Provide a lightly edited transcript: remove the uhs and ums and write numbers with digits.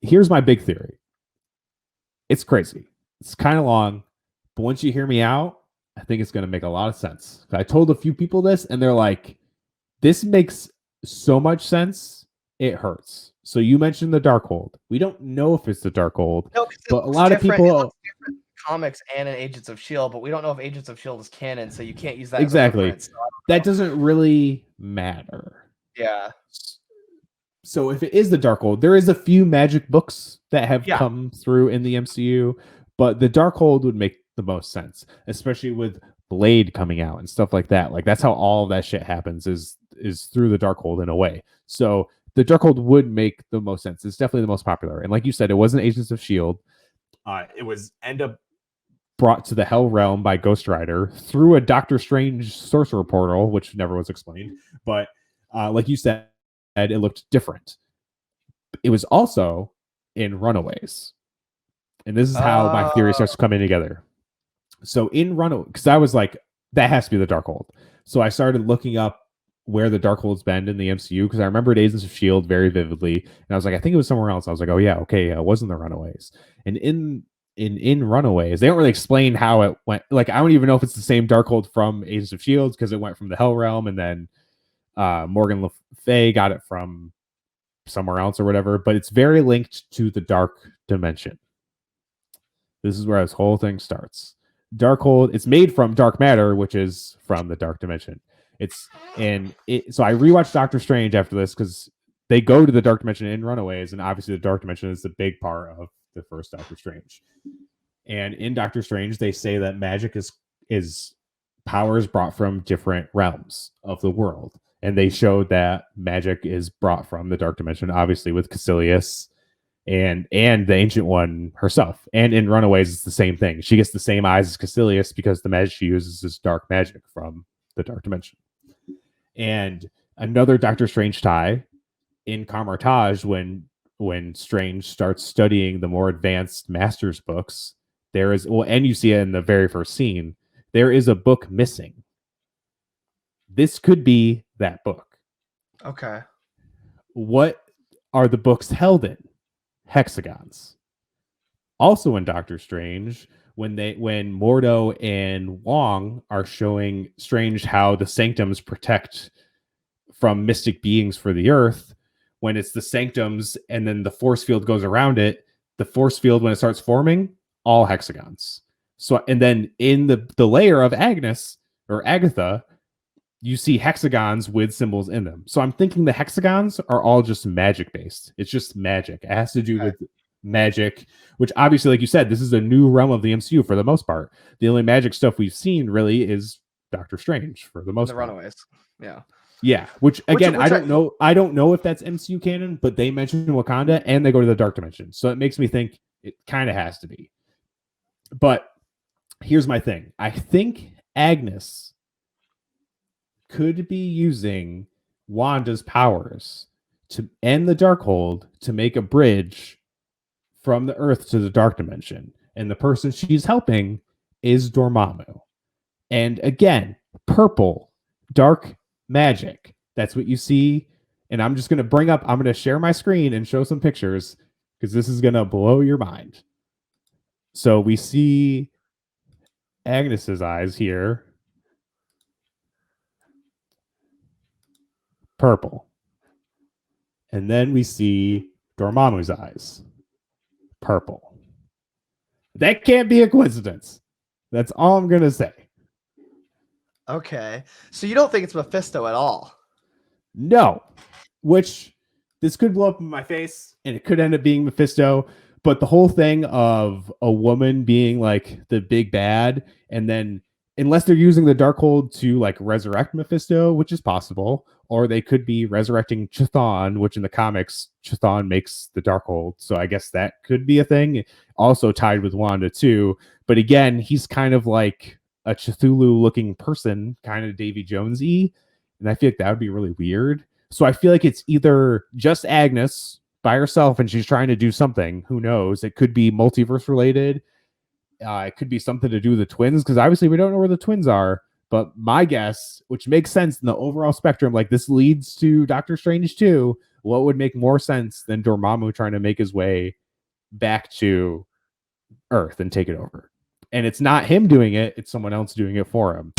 here's my big theory. It's crazy. It's kind of long, but once you hear me out, I think it's going to make a lot of sense. I told a few people this, and they're like, this makes so much sense, it hurts. So you mentioned the Darkhold. We don't know if it's the Darkhold, No, but a lot of people... comics and in Agents of S.H.I.E.L.D., but we don't know if Agents of S.H.I.E.L.D. is canon, so you can't use that exactly. as a reference, so that doesn't really matter. Yeah. So if it is the Darkhold, there is a few magic books that have come through in the MCU, but the Darkhold would make the most sense, especially with Blade coming out and stuff like that. Like that's how all of that shit happens is through the Darkhold in a way. So the Darkhold would make the most sense. It's definitely the most popular. And like you said, it wasn't Agents of S.H.I.E.L.D. It was end up brought to the Hell Realm by Ghost Rider through a Doctor Strange sorcerer portal, which never was explained. But like you said, it looked different. It was also in Runaways. And this is how my theory starts coming together. So in Runaways, because I was like, that has to be the Darkhold. So I started looking up where the Darkhold's been in the MCU, because I remembered Agents of S.H.I.E.L.D. very vividly. And I was like, I think it was somewhere else. I was like, oh yeah, okay, it wasn't the Runaways. And in Runaways, they don't really explain how it went. Like, I don't even know if it's the same Darkhold from Agents of S.H.I.E.L.D. because it went from the Hell Realm, and then Morgan Le Fay got it from somewhere else or whatever. But it's very linked to the Dark Dimension. This is where this whole thing starts. Darkhold, it's made from dark matter, which is from the Dark Dimension. So I rewatched Doctor Strange after this because they go to the Dark Dimension in Runaways, and obviously the Dark Dimension is the big part of the first Doctor Strange. And in Doctor Strange, they say that magic is powers brought from different realms of the world. And they showed that magic is brought from the Dark Dimension, obviously with Caecilius and the Ancient One herself. And in Runaways, it's the same thing. She gets the same eyes as Caecilius because the magic she uses is dark magic from the Dark Dimension. And another Doctor Strange tie in Kamar-Taj, when Strange starts studying the more advanced Masters books, there is, and you see it in the very first scene, there is a book missing. This could be that book. Okay. What are the books held in? Hexagons. Also in Doctor Strange, when Mordo and Wong are showing Strange how the sanctums protect from mystic beings for the Earth, when it's the sanctums and then the force field goes around it, the force field, when it starts forming, all hexagons. So, and then in the layer of Agnes or Agatha, you see hexagons with symbols in them. So I'm thinking the hexagons are all just magic based. It's just magic. It has to do with magic, which obviously, like you said, this is a new realm of the MCU for the most part. The only magic stuff we've seen really is Doctor Strange for the most part. Runaways. Yeah. Yeah, which I don't know. I don't know if that's MCU canon, but they mention Wakanda and they go to the Dark Dimension. So it makes me think it kind of has to be. But here's my thing. I think Agnes could be using Wanda's powers to end the Darkhold to make a bridge from the Earth to the Dark Dimension. And the person she's helping is Dormammu. And again, purple, dark magic. That's what you see. And I'm just going to share my screen and show some pictures because this is going to blow your mind. So we see Agnes's eyes here. Purple. And then we see Dormammu's eyes. Purple. That can't be a coincidence. That's all I'm going to say. Okay. So you don't think it's Mephisto at all? No. Which, this could blow up in my face, and it could end up being Mephisto. But the whole thing of a woman being like the big bad, and then unless they're using the Darkhold to like resurrect Mephisto, which is possible, or they could be resurrecting Chthon, which in the comics, Chthon makes the Darkhold. So I guess that could be a thing. Also tied with Wanda too. But again, he's kind of like a Cthulhu-looking person, kind of Davy Jones-y. And I feel like that would be really weird. So I feel like it's either just Agnes by herself and she's trying to do something. Who knows? It could be multiverse related. It could be something to do with the twins, because obviously we don't know where the twins are. But my guess, which makes sense in the overall spectrum, like this leads to Doctor Strange 2, what would make more sense than Dormammu trying to make his way back to Earth and take it over? And it's not him doing it, it's someone else doing it for him.